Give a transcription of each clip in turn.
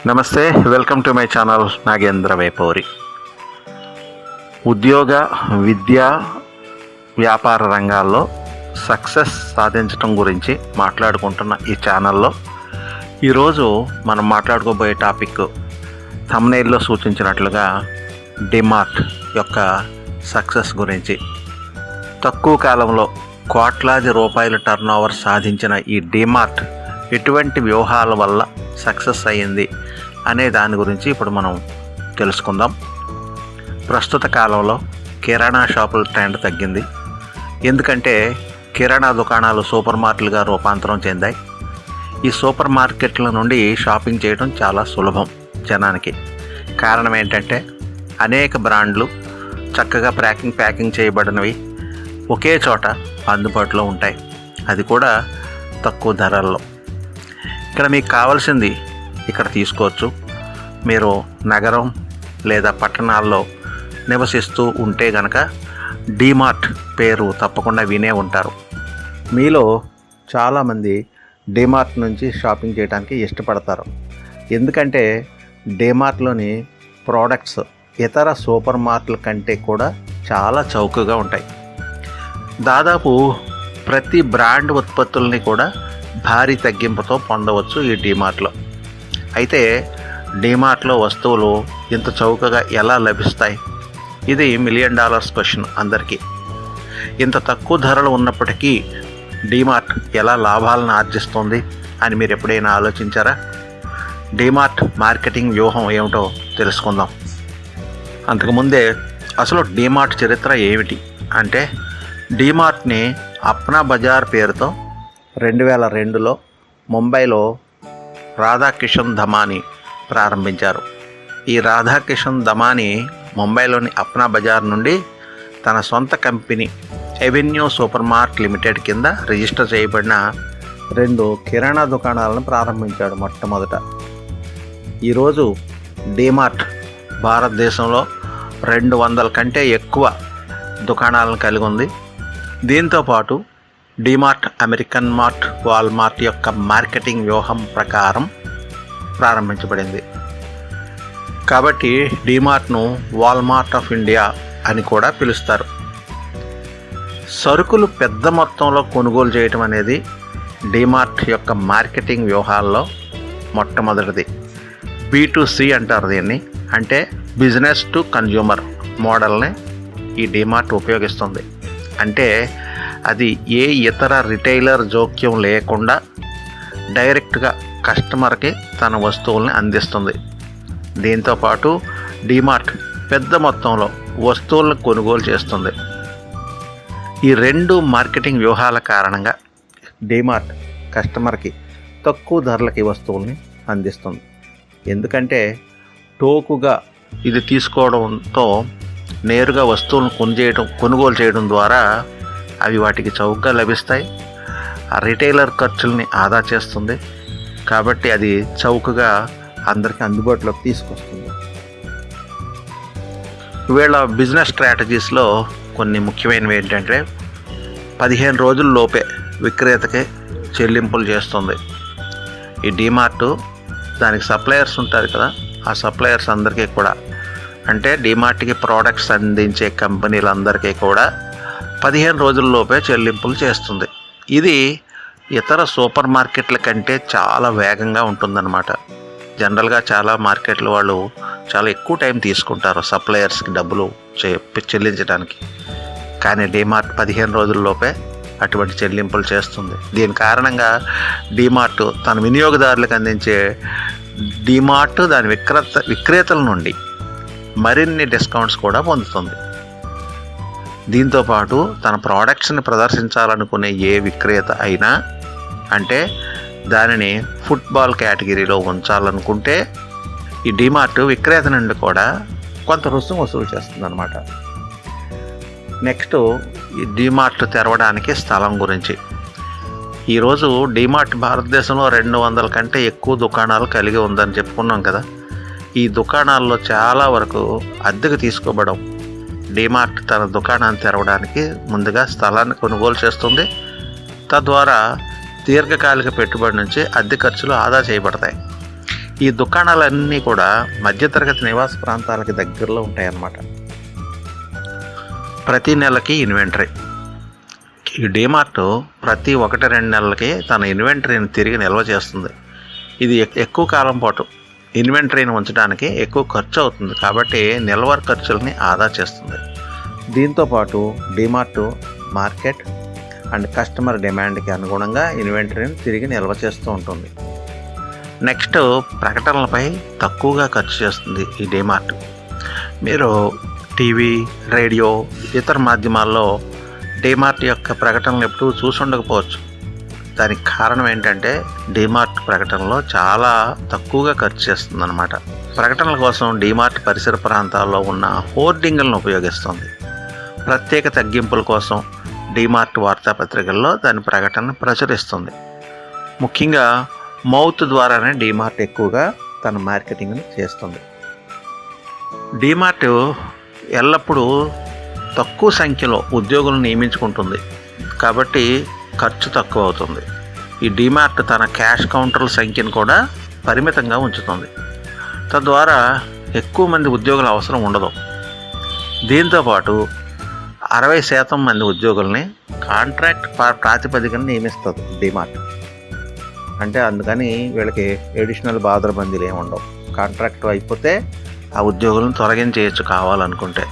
నమస్తే, welcome to my channel Nagendra Vepuri. ఉద్యోగ, విద్య, వ్యాపార రంగాల్లో సక్సెస్ సాధించడం గురించి మాట్లాడుకుంటున్న ఈ ఛానల్లో ఈరోజు మనం మాట్లాడుకోబోయే టాపిక్ థంబ్నెయిల్లో సూచించినట్లుగా డిమార్ట్ యొక్క సక్సెస్ గురించి. తక్కువ కాలంలో కోట్లాది రూపాయల టర్నోవర్ సాధించిన ఈ డిమార్ట్ ఎటువంటి వ్యూహాల వల్ల సక్సెస్ అయ్యింది అనే దాని గురించి ఇప్పుడు మనం తెలుసుకుందాం. ప్రస్తుత కాలంలో కిరాణా షాపుల ట్రెండ్ తగ్గింది. ఎందుకంటే కిరాణా దుకాణాలు సూపర్ మార్కెట్లుగా రూపాంతరం చెందాయి. ఈ సూపర్ మార్కెట్ల నుండి షాపింగ్ చేయడం చాలా సులభం జనానికి. కారణం ఏంటంటే అనేక బ్రాండ్లు చక్కగా ప్యాకింగ్ చేయబడినవి ఒకే చోట అందుబాటులో ఉంటాయి, అది కూడా తక్కువ ధరల్లో. ఇక్కడ మీకు కావాల్సింది ఇక్కడ తీసుకోవచ్చు. మీరు నగరం లేదా పట్టణాల్లో నివసిస్తూ ఉంటే కనుక డిమార్ట్ పేరు తప్పకుండా వినే ఉంటారు. మీలో చాలామంది డిమార్ట్ నుంచి షాపింగ్ చేయడానికి ఇష్టపడతారు. ఎందుకంటే డిమార్ట్లోని ప్రోడక్ట్స్ ఇతర సూపర్ మార్కెట్ల కంటే కూడా చాలా చౌకగా ఉంటాయి. దాదాపు ప్రతి బ్రాండ్ ఉత్పత్తుల్ని కూడా భారీ తగ్గింపుతో పొందవచ్చు ఈ డిమార్ట్లో. అయితే డిమార్ట్లో వస్తువులు ఇంత చౌకగా ఎలా లభిస్తాయి? ఇది $1 మిలియన్ క్వశ్చన్ అందరికీ. ఇంత తక్కువ ధరలు ఉన్నప్పటికీ డిమార్ట్ ఎలా లాభాలను ఆర్జిస్తుంది అని మీరు ఎప్పుడైనా ఆలోచించారా? డిమార్ట్ మార్కెటింగ్ వ్యూహం ఏమిటో తెలుసుకుందాం. అంతకుముందే అసలు డిమార్ట్ చరిత్ర ఏమిటి అంటే, డిమార్ట్ని అప్నా బజార్ పేరుతో 2002లో ముంబైలో రాధాకిషన్ దమానీ ప్రారంభించారు. ఈ రాధాకిషన్ దమానీ ముంబైలోని అప్నా బజార్ నుండి తన సొంత company avenue super mart limited కింద రిజిస్టర్ చేయబడిన 2 కిరాణా దుకాణాలను ప్రారంభించాడు మొట్టమొదట. ఈరోజు డిమార్ట్ భారతదేశంలో 200 కంటే ఎక్కువ దుకాణాలను కలిగి ఉంది. దీంతోపాటు డిమార్ట్ అమెరికన్ మార్ట్, వాల్మార్ట్ యొక్క మార్కెటింగ్ వ్యూహం ప్రకారం ప్రారంభించబడింది. కాబట్టి డిమార్ట్ను వాల్మార్ట్ ఆఫ్ ఇండియా అని కూడా పిలుస్తారు. సరుకులు పెద్ద మొత్తంలో కొనుగోలు చేయడం అనేది డిమార్ట్ యొక్క మార్కెటింగ్ వ్యూహాల్లో మొట్టమొదటిది. B2C అంటారు దీన్ని. అంటే బిజినెస్ టు కన్జ్యూమర్ మోడల్ని ఈ డిమార్ట్ ఉపయోగిస్తుంది. అంటే అది ఏ ఇతర రిటైలర్ జోక్యం లేకుండా డైరెక్ట్గా కస్టమర్కి తన వస్తువుల్ని అందిస్తుంది. దీంతోపాటు డిమార్ట్ పెద్ద మొత్తంలో వస్తువులను కొనుగోలు చేస్తుంది. ఈ 2 మార్కెటింగ్ వ్యూహాల కారణంగా డిమార్ట్ కస్టమర్కి తక్కువ ధరలకి వస్తువుల్ని అందిస్తుంది. ఎందుకంటే టోకుగా ఇది తీసుకోవడంతో నేరుగా వస్తువులను కొనుగోలు చేయడం ద్వారా అవి వాటికి చౌకగా లభిస్తాయి. ఆ రిటైలర్ ఖర్చుల్ని ఆదా చేస్తుంది. కాబట్టి అది చౌకగా అందరికీ అందుబాటులోకి తీసుకొస్తుంది. వీళ్ళ బిజినెస్ స్ట్రాటజీస్లో కొన్ని ముఖ్యమైనవి ఏంటంటే, 15 రోజుల లోపే విక్రేతకి చెల్లింపులు చేస్తుంది. ఈ డిమార్ట్ దానికి సప్లయర్స్ ఉంటారు కదా, ఆ సప్లయర్స్ అందరికీ కూడా, అంటే డిమార్ట్కి ప్రోడక్ట్స్ అందించే కంపెనీలందరికీ కూడా 15 రోజుల్లోపే చెల్లింపులు చేస్తుంది. ఇది ఇతర సూపర్ మార్కెట్ల కంటే చాలా వేగంగా ఉంటుందన్నమాట. జనరల్గా చాలా మార్కెట్ల వాళ్ళు చాలా ఎక్కువ టైం తీసుకుంటారు సప్లయర్స్కి డబ్బులు చెల్లించడానికి. కానీ డిమార్ట్ 15 రోజుల్లోపే అటువంటి చెల్లింపులు చేస్తుంది. దీని కారణంగా డిమార్ట్ తన వినియోగదారులకు అందించే డిమార్ట్ దాని విక్రేతల నుండి మరిన్ని డిస్కౌంట్స్ కూడా పొందుతుంది. దీంతోపాటు తన ప్రోడక్ట్స్ని ప్రదర్శించాలనుకునే ఏ విక్రేత అయినా, అంటే దానిని ఫుట్బాల్ కేటగిరీలో ఉంచాలనుకుంటే ఈ డిమార్ట్ విక్రేత నుండి కూడా కొంత రుసుము వసూలు చేస్తుంది అన్నమాట. నెక్స్ట్, ఈ డిమార్ట్ తెరవడానికి స్థలం గురించి. ఈరోజు డిమార్ట్ భారతదేశంలో 200 కంటే ఎక్కువ దుకాణాలు కలిగి ఉందని చెప్పుకున్నాం కదా. ఈ దుకాణాల్లో చాలా వరకు అద్దెకు తీసుకోబడం. డిమార్ట్ తన దుకాణాన్ని తెరవడానికి ముందుగా స్థలాన్ని కొనుగోలు చేస్తుంది. తద్వారా దీర్ఘకాలిక పెట్టుబడి నుంచి అద్దె ఖర్చులు ఆదా చేయబడతాయి. ఈ దుకాణాలన్నీ కూడా మధ్యతరగతి నివాస ప్రాంతాలకి దగ్గరలో ఉంటాయన్నమాట. ప్రతి నెలకి ఇన్వెంటరీ. ఈ డీమార్ట్ ప్రతి 1-2 నెలలకి తన ఇన్వెంటరీని తిరిగి నిల్వ చేస్తుంది. ఇది ఎక్కువ కాలం పాటు ఇన్వెంటరీని ఉంచడానికి ఎక్కువ ఖర్చు అవుతుంది, కాబట్టి నిల్వ ఖర్చులని ఆదా చేస్తుంది. దీంతోపాటు డీమార్ట్ మార్కెట్ అండ్ కస్టమర్ డిమాండ్కి అనుగుణంగా ఇన్వెంటరీని తిరిగి నిల్వ చేస్తూ ఉంటుంది. నెక్స్ట్, ప్రకటనలపై తక్కువగా ఖర్చు చేస్తుంది ఈ డీమార్ట్. మీరు టీవీ, రేడియో, ఇతర మాధ్యమాల్లో డీమార్ట్ యొక్క ప్రకటనలు ఎప్పుడూ చూసి ఉండకపోవచ్చు. దానికి కారణం ఏంటంటే డీమార్ట్ ప్రకటనలో చాలా తక్కువగా ఖర్చు చేస్తుందన్నమాట. ప్రకటనల కోసం డీమార్ట్ పరిసర ప్రాంతాల్లో ఉన్న హోర్డింగులను ఉపయోగిస్తుంది. ప్రత్యేక తగ్గింపుల కోసం డీమార్ట్ వార్తాపత్రికల్లో దాని ప్రకటనను ప్రచురిస్తుంది. ముఖ్యంగా మౌత్ ద్వారానే డీమార్ట్ ఎక్కువగా తన మార్కెటింగ్ని చేస్తుంది. డీమార్ట్ ఎల్లప్పుడూ తక్కువ సంఖ్యలో ఉద్యోగులను నియమించుకుంటుంది, కాబట్టి ఖర్చు తక్కువ అవుతుంది. ఈ డీమార్ట్ తన క్యాష్ కౌంటర్ల సంఖ్యను కూడా పరిమితంగా ఉంచుతుంది. తద్వారా ఎక్కువ మంది ఉద్యోగుల అవసరం ఉండదు. దీంతోపాటు 60% మంది ఉద్యోగుల్ని కాంట్రాక్ట్ ప్రాతిపదికన నియమిస్తుంది డీమార్ట్. అంటే అందుకని వీళ్ళకి ఎడిషనల్ బాదరబందీలు ఏమి ఉండవు. కాంట్రాక్ట్ అయిపోతే ఆ ఉద్యోగులను తొలగించేయచ్చు కావాలనుకుంటే.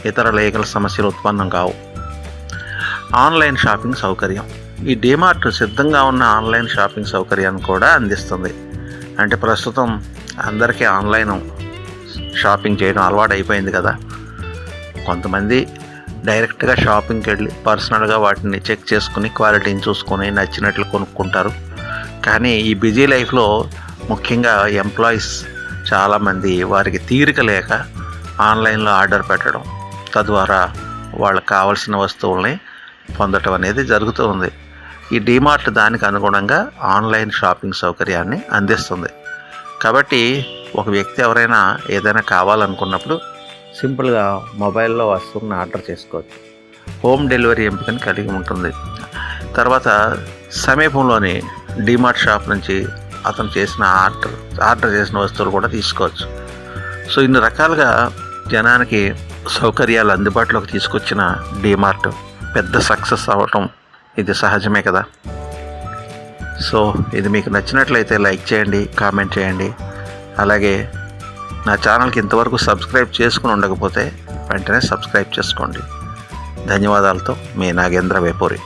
ఇతర లీగల్ సమస్యలు ఉత్పన్నం కావు. ఆన్లైన్ షాపింగ్ సౌకర్యం. ఈ డీమార్ట్ సిద్ధంగా ఉన్న ఆన్లైన్ షాపింగ్ సౌకర్యాన్ని కూడా అందిస్తుంది. అంటే ప్రస్తుతం అందరికీ ఆన్లైన్ షాపింగ్ చేయడం అలవాటు అయిపోయింది కదా. కొంతమంది డైరెక్ట్గా షాపింగ్కి వెళ్ళి పర్సనల్గా వాటిని చెక్ చేసుకుని క్వాలిటీని చూసుకొని నచ్చినట్లు కొనుక్కుంటారు. కానీ ఈ బిజీ లైఫ్లో ముఖ్యంగా ఎంప్లాయీస్ చాలామంది వారికి తీరిక లేక ఆన్లైన్లో ఆర్డర్ పెట్టడం, తద్వారా వాళ్ళకి కావాల్సిన వస్తువుల్ని పొందటం అనేది జరుగుతూ ఉంది. ఈ డీమార్ట్ దానికి అనుగుణంగా ఆన్లైన్ షాపింగ్ సౌకర్యాన్ని అందిస్తుంది. కాబట్టి ఒక వ్యక్తి ఎవరైనా ఏదైనా కావాలనుకున్నప్పుడు సింపుల్గా మొబైల్లో వస్తువుని ఆర్డర్ చేసుకోవచ్చు. హోమ్ డెలివరీ ఎంపికను కలిగి ఉంటుంది. తర్వాత సమీపంలోని డీమార్ట్ షాప్ నుంచి అతను చేసిన ఆర్డర్ చేసిన వస్తువులు కూడా తీసుకోవచ్చు. సో ఇన్ని రకాలుగా జనానికి సౌకర్యాలు అందుబాటులోకి తీసుకొచ్చిన డీమార్ట్ పెద్ద సక్సెస్ అవ్వటం ఇది సహజమే కదా. సో ఇది మీకు నచ్చినట్లయితే లైక్ చేయండి, కామెంట్ చేయండి. అలాగే నా ఛానల్కి ఇంతవరకు సబ్స్క్రైబ్ చేసుకుని ఉండకపోతే వెంటనే సబ్స్క్రైబ్ చేసుకోండి. ధన్యవాదాలతో మీ నాగేంద్ర వేపూరి.